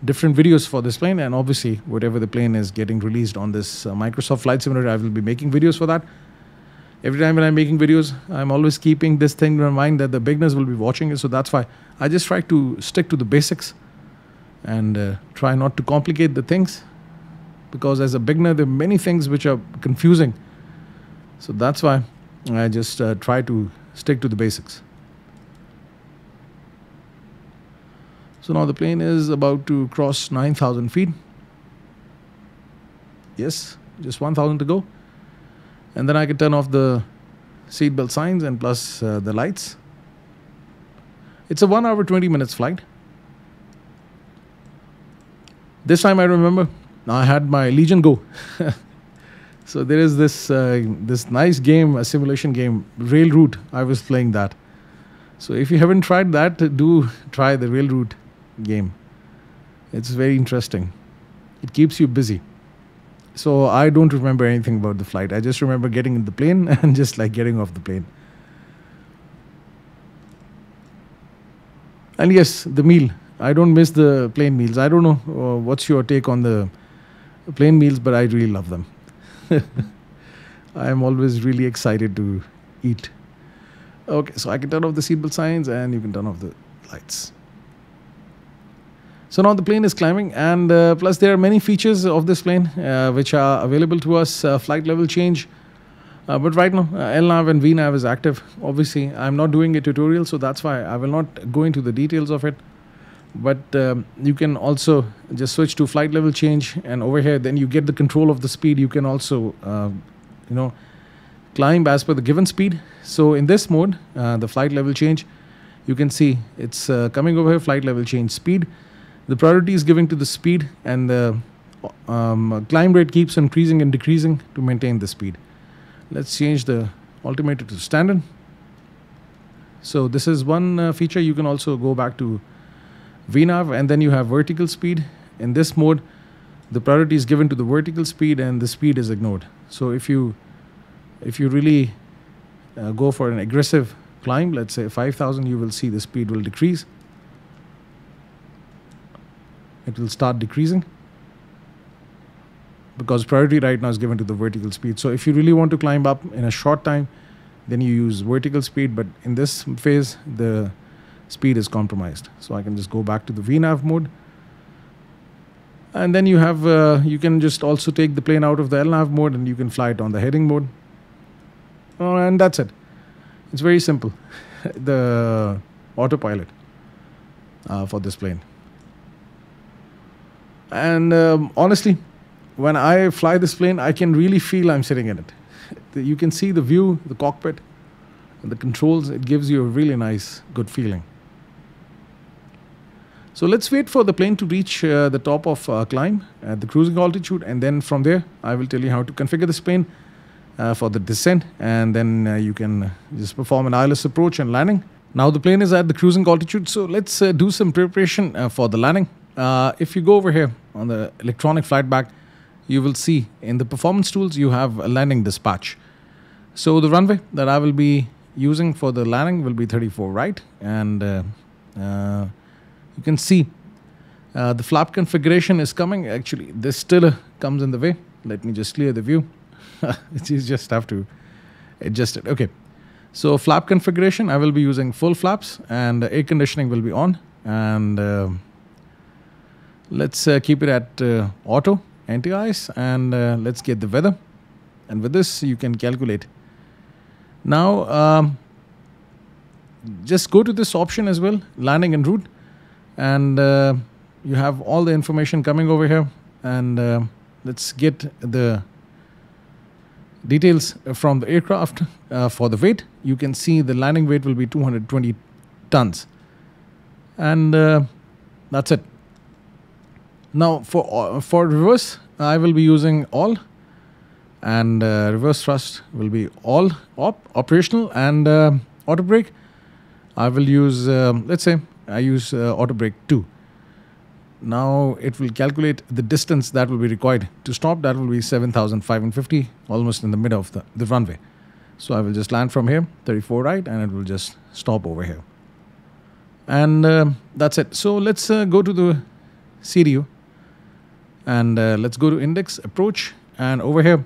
different videos for this plane. And obviously whatever the plane is getting released on this Microsoft Flight Simulator, I will be making videos for that. Every time when I'm making videos, I'm always keeping this thing in mind that the beginners will be watching it. So that's why I just try to stick to the basics and try not to complicate the things, because as a beginner there are many things which are confusing. So that's why I just try to stick to the basics. So now the plane is about to cross 9,000 feet. Yes, just 1,000 to go. And then I can turn off the seatbelt signs and plus the lights. It's a 1 hour 20 minutes flight. This time I remember I had my Legion Go. So there is this this nice game, a simulation game, Railroute. I was playing that. So if you haven't tried that, do try the Railroute game. It's very interesting. It keeps you busy. So I don't remember anything about the flight. I just remember getting in the plane and just like getting off the plane. And yes, the meal. I don't miss the plane meals. I don't know what's your take on the plane meals, but I really love them. I am always really excited to eat. Okay, so I can turn off the seatbelt signs and you can turn off the lights. So now the plane is climbing, and plus there are many features of this plane which are available to us. Flight level change, but right now LNAV and VNAV is active. Obviously I'm not doing a tutorial, so that's why I will not go into the details of it. But you can also just switch to flight level change, and over here then you get the control of the speed. You can also climb as per the given speed. So in this mode, the flight level change, you can see it's coming over here, flight level change speed. The priority is given to the speed, and the climb rate keeps increasing and decreasing to maintain the speed. Let's change the altimeter to standard. So this is one feature. You can also go back to VNAV, and then you have vertical speed. In this mode, the priority is given to the vertical speed and the speed is ignored. So if you really go for an aggressive climb, let's say 5,000, you will see the speed will decrease. it will start decreasing, because priority right now is given to the vertical speed. So if you really want to climb up in a short time, then you use vertical speed, but in this phase the speed is compromised. So I can just go back to the VNAV mode, and then you have you can just also take the plane out of the LNAV mode and you can fly it on the heading mode. And that's it. It's very simple. The autopilot for this plane. And honestly, when I fly this plane, I can really feel I'm sitting in it. You can see the view, the cockpit, and the controls. It gives you a really nice, good feeling. So let's wait for the plane to reach the top of climb at the cruising altitude, and then from there I will tell you how to configure this plane for the descent, and then you can just perform an ILS approach and landing. Now the plane is at the cruising altitude, so let's do some preparation for the landing. If you go over here on the electronic flight bag, you will see in the performance tools you have a landing dispatch. So the runway that I will be using for the landing will be 34 right, and you can see the flap configuration is coming. Actually, this still comes in the way. Let me just clear the view. You just have to adjust it. Okay, so flap configuration, I will be using full flaps, and air conditioning will be on, and let's keep it at auto anti-ice, and let's get the weather, and with this you can calculate. Now just go to this option as well, landing en route, and you have all the information coming over here, and let's get the details from the aircraft. For the weight, you can see the landing weight will be 220 tons, and that's it. Now for reverse, I will be using all, and reverse thrust will be all operational, and auto brake I will use, let's say I use auto brake 2. Now it will calculate the distance that will be required to stop. That will be 7,550, almost in the middle of the runway. So I will just land from here, 34 right, and it will just stop over here. And that's it. So let's go to the CDU, and let's go to index approach, and over here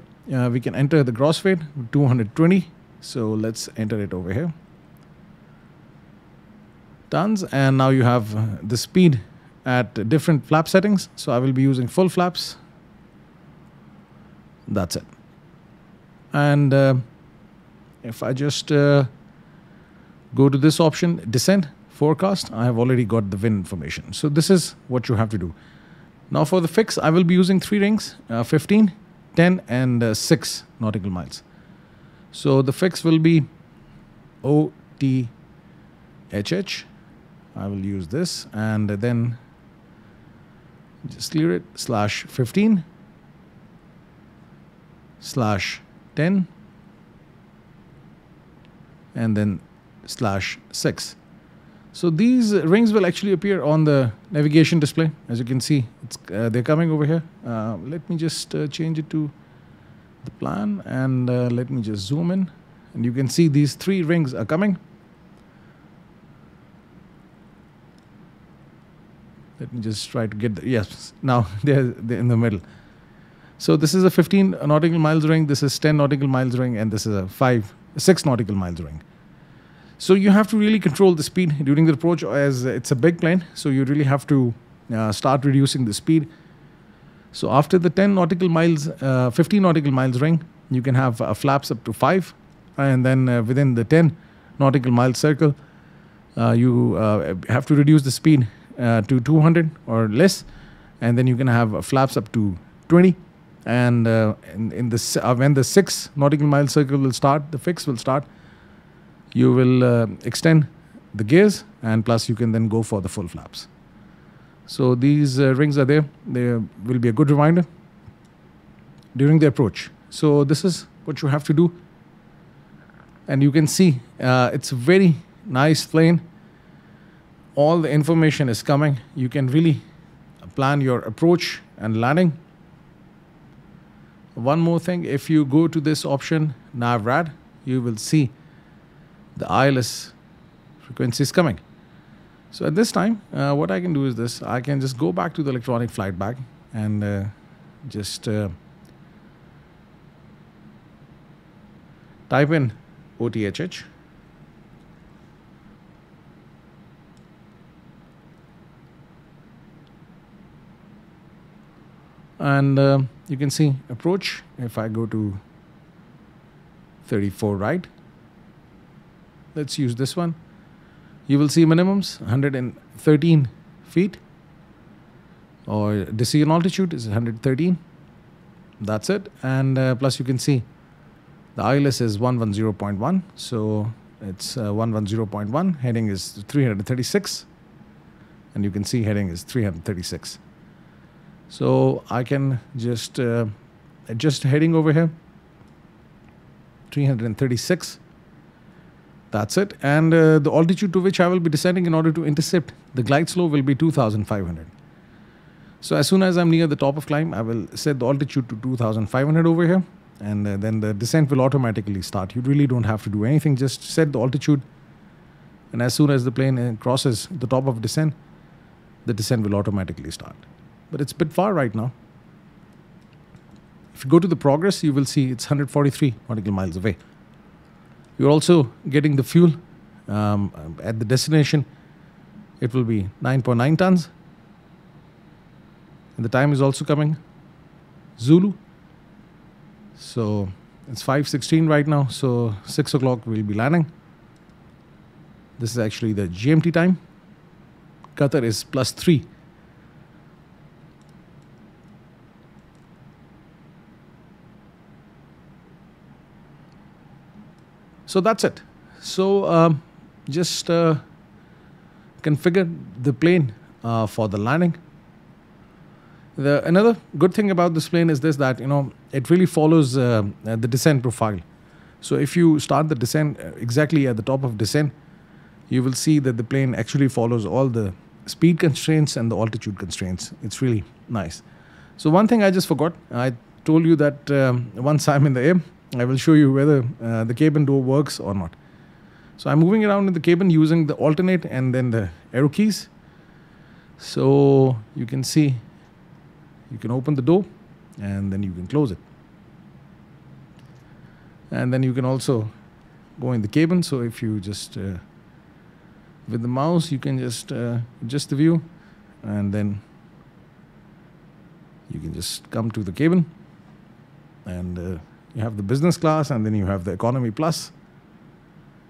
we can enter the gross weight 220. So let's enter it over here, tons, and now you have the speed at different flap settings. So I will be using full flaps. That's it. And if I just go to this option, descent forecast, I have already got the wind information. So this is what you have to do. Now for the fix, I will be using 3 rings, 15, 10 and 6 nautical miles. So the fix will be OTHH. I will use this, and then just clear it, /15, /10, and then /6. So these rings will actually appear on the navigation display. As you can see, they're coming over here. Let me just change it to the plan, and let me just zoom in, and you can see these 3 rings are coming. Let me just try to get the, yes, now they're in the middle. So this is a 15 nautical miles ring, this is 10 nautical miles ring, and this is a 6 nautical miles ring. So you have to really control the speed during the approach, as it's a big plane. So you really have to start reducing the speed. So after the 10 nautical miles, 15 nautical miles ring, you can have flaps up to 5. And then within the 10 nautical mile circle, you have to reduce the speed to 200 or less. And then you can have flaps up to 20. And when the 6 nautical mile circle will start, the fix will start, you will extend the gears, and plus you can then go for the full flaps. So these rings are there. They will be a good reminder during the approach. So this is what you have to do. And you can see it's a very nice plane. All the information is coming. You can really plan your approach and landing. One more thing, if you go to this option, NavRad, you will see the ILS frequency is coming. So at this time, what I can do is this. I can just go back to the electronic flight bag and just type in OTHH. And you can see approach. If I go to 34 right, let's use this one. You will see minimums 113 feet, or decision altitude is 113. That's it. And plus you can see the ILS is 110.1, so it's 110.1. Heading is 336, and you can see heading is 336. So I can just adjust heading over here, 336. That's it. And the altitude to which I will be descending in order to intercept the glide slope will be 2,500. So as soon as I'm near the top of climb, I will set the altitude to 2,500 over here, and then the descent will automatically start. You really don't have to do anything. Just set the altitude, and as soon as the plane crosses the top of descent, the descent will automatically start. But it's a bit far right now. If you go to the progress, you will see it's 143 nautical miles away. You're also getting the fuel at the destination. It will be 9.9 tons. And the time is also coming. Zulu. So it's 5:16 right now. So 6 o'clock we'll be landing. This is actually the GMT time. Qatar is +3. So that's it. So just configure the plane for the landing. Another good thing about this plane is this, that it really follows the descent profile. So if you start the descent exactly at the top of descent, you will see that the plane actually follows all the speed constraints and the altitude constraints. It's really nice. So one thing I just forgot. I told you that once I'm in the air, I will show you whether the cabin door works or not. So I'm moving around in the cabin using the alternate and then the arrow keys. So you can see, you can open the door and then you can close it. And then you can also go in the cabin. So if you just, with the mouse, you can just adjust the view, and then you can just come to the cabin, and you have the business class, and then you have the economy plus,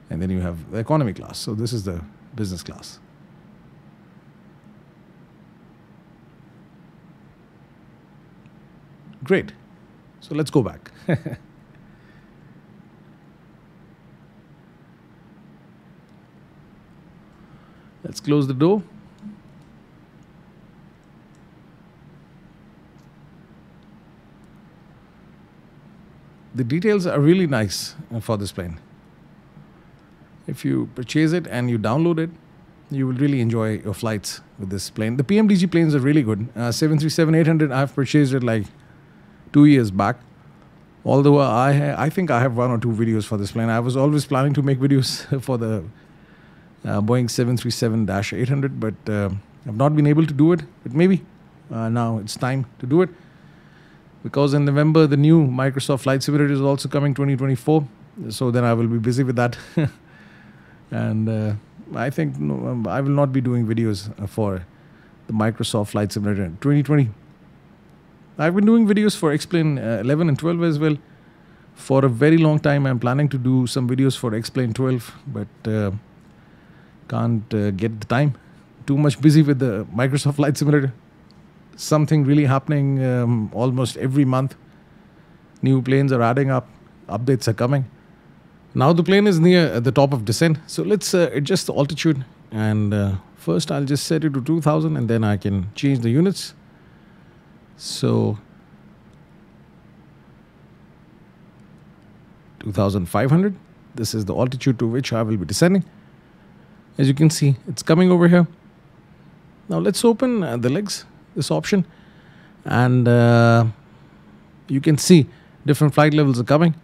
and then you have the economy class. So this is the business class. Great. So let's go back. Let's close the door. The details are really nice for this plane. If you purchase it and you download it, you will really enjoy your flights with this plane. The PMDG planes are really good. 737-800, I've purchased it like 2 years back. Although I think I have 1 or 2 videos for this plane. I was always planning to make videos for the Boeing 737-800, but I've not been able to do it. But maybe now it's time to do it, because in November the new Microsoft Flight Simulator is also coming, 2024. So then I will be busy with that. And I think I will not be doing videos for the Microsoft Flight Simulator in 2020. I've been doing videos for X-Plane 11 and 12 as well. For a very long time, I'm planning to do some videos for X-Plane 12, but can't get the time. Too much busy with the Microsoft Flight Simulator. Something really happening almost every month. New planes are adding up. Updates are coming. Now the plane is near the top of descent. So let's adjust the altitude. And first I'll just set it to 2000, and then I can change the units. So 2,500. This is the altitude to which I will be descending. As you can see, it's coming over here. Now let's open the legs, this option. And you can see different flight levels are coming.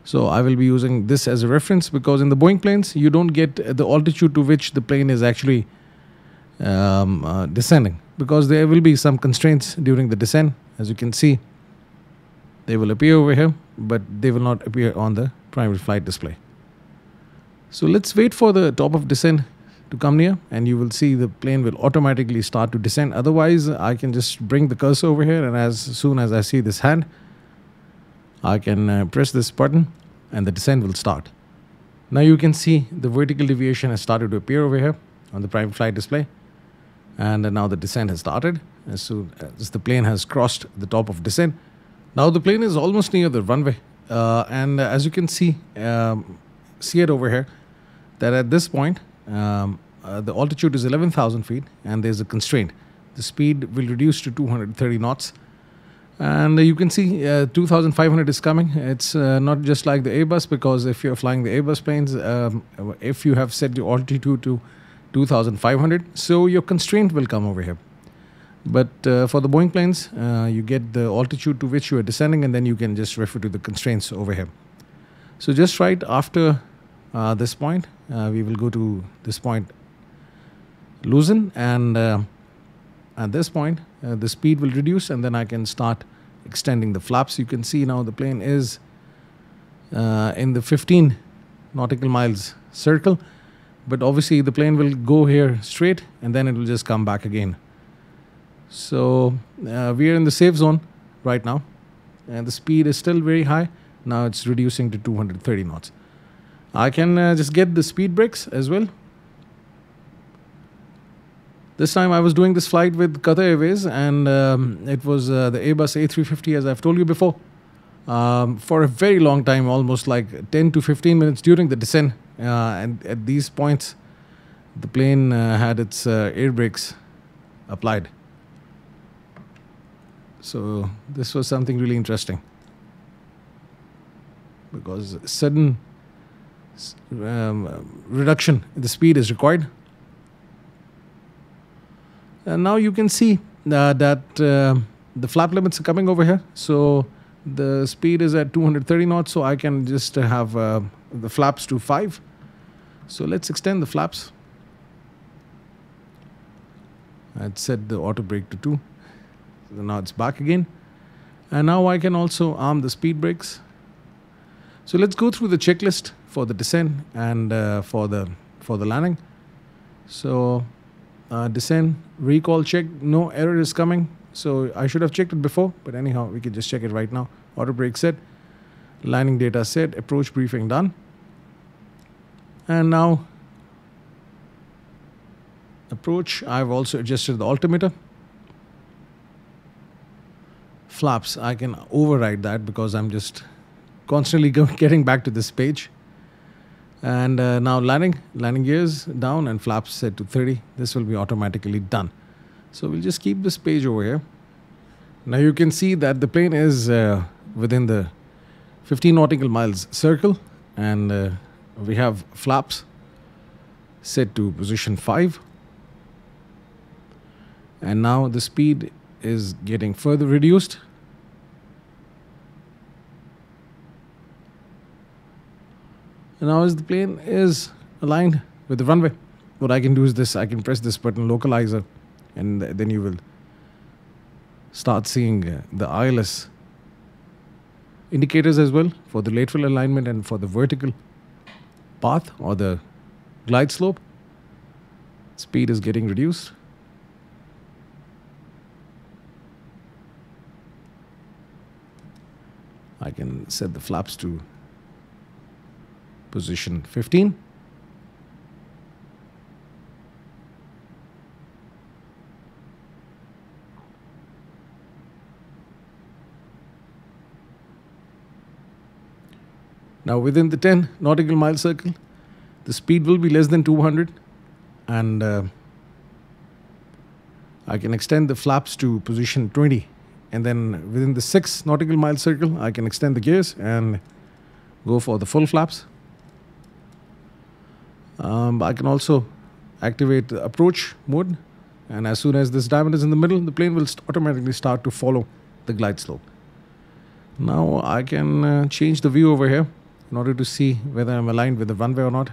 So I will be using this as a reference, because in the Boeing planes you don't get the altitude to which the plane is actually descending, because there will be some constraints during the descent. As you can see, they will appear over here, but they will not appear on the primary flight display. So let's wait for the top of descent to come near, and you will see the plane will automatically start to descend. Otherwise, I can just bring the cursor over here, and as soon as I see this hand, I can press this button and the descent will start. Now you can see the vertical deviation has started to appear over here on the primary flight display, and now the descent has started as soon as the plane has crossed the top of descent. Now the plane is almost near the runway, and as you can see it over here, that at this point the altitude is 11,000 feet and there's a constraint. The speed will reduce to 230 knots. And you can see 2,500 is coming. It's not just like the Airbus, because if you're flying the Airbus planes, if you have set your altitude to 2,500, so your constraint will come over here. But for the Boeing planes, you get the altitude to which you are descending, and then you can just refer to the constraints over here. So just right after this point, we will go to this point, loosen, and at this point, the speed will reduce, and then I can start extending the flaps. You can see now the plane is in the 15 nautical miles circle, but obviously the plane will go here straight and then it will just come back again. So we are in the safe zone right now, and the speed is still very high. Now it's reducing to 230 knots. I can just get the speed brakes as well. This time I was doing this flight with Qatar Airways, and it was the Airbus A350, as I've told you before. For a very long time, almost like 10 to 15 minutes during the descent, and at these points, the plane had its air brakes applied. So this was something really interesting, because sudden reduction in the speed is required. And now you can see that the flap limits are coming over here. So the speed is at 230 knots. So I can just have the flaps to 5. So let's extend the flaps. I'd set the auto brake to 2. So now it's back again. And now I can also arm the speed brakes. So let's go through the checklist for the descent and for the landing. So descent, recall check, no error is coming. So I should have checked it before, but anyhow, we can just check it right now. Auto brake set, landing data set, approach briefing done. And now approach, I've also adjusted the altimeter. Flaps, I can override that because I'm just constantly getting back to this page. And now landing gears down and flaps set to 30. This will be automatically done. So we'll just keep this page over here. Now you can see that the plane is within the 15 nautical miles circle, and we have flaps set to position 5. And now the speed is getting further reduced. And now as the plane is aligned with the runway, what I can do is this: I can press this button, localizer, and then you will start seeing the ILS indicators as well for the lateral alignment and for the vertical path or the glide slope. Speed is getting reduced. I can set the flaps to position 15. Now within the 10 nautical mile circle, the speed will be less than 200, and I can extend the flaps to position 20. And then within the 6 nautical mile circle, I can extend the gears and go for the full flaps. I can also activate the approach mode, and as soon as this diamond is in the middle, the plane will automatically start to follow the glide slope. Now I can change the view over here in order to see whether I'm aligned with the runway or not.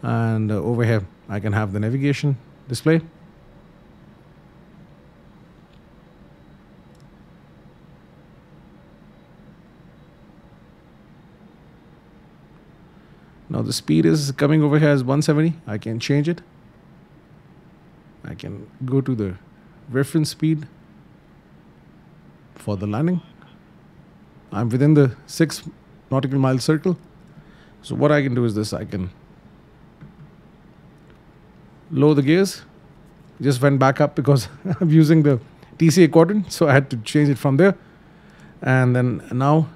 And over here I can have the navigation display. Now the speed is coming over here as 170. I can change it. I can go to the reference speed for the landing. I'm within the 6 nautical mile circle. So what I can do is this. I can lower the gears. Just went back up because I'm using the TCA quadrant, so I had to change it from there. And then now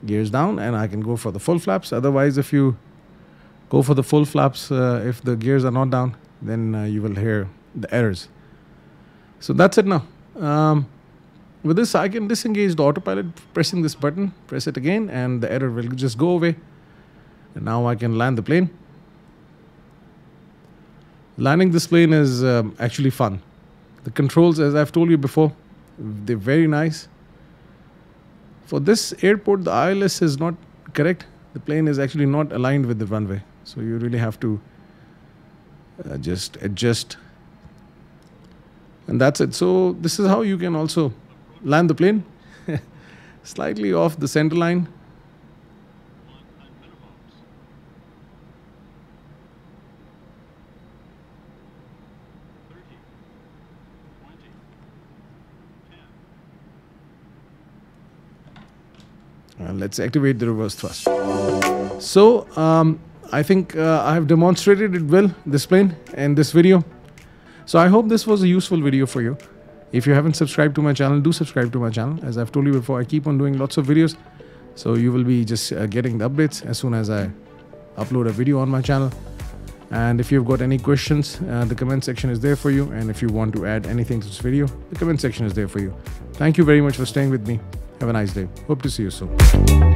gears down, and I can go for the full flaps. Otherwise, if you go for the full flaps, if the gears are not down, then you will hear the errors. So that's it now. With this, I can disengage the autopilot, pressing this button, press it again, and the error will just go away. And now I can land the plane. Landing this plane is actually fun. The controls, as I've told you before, they're very nice. For this airport, the ILS is not correct. The plane is actually not aligned with the runway. So you really have to just adjust. And that's it. So this is how you can also land the plane. Slightly off the center line. Let's activate the reverse thrust. So I think I have demonstrated it well, this plane, in this video. So I hope this was a useful video for you. If you haven't subscribed to my channel, do subscribe to my channel. As I've told you before, I keep on doing lots of videos. So you will be just getting the updates as soon as I upload a video on my channel. And if you've got any questions, the comment section is there for you. And if you want to add anything to this video, the comment section is there for you. Thank you very much for staying with me. Have a nice day. Hope to see you soon.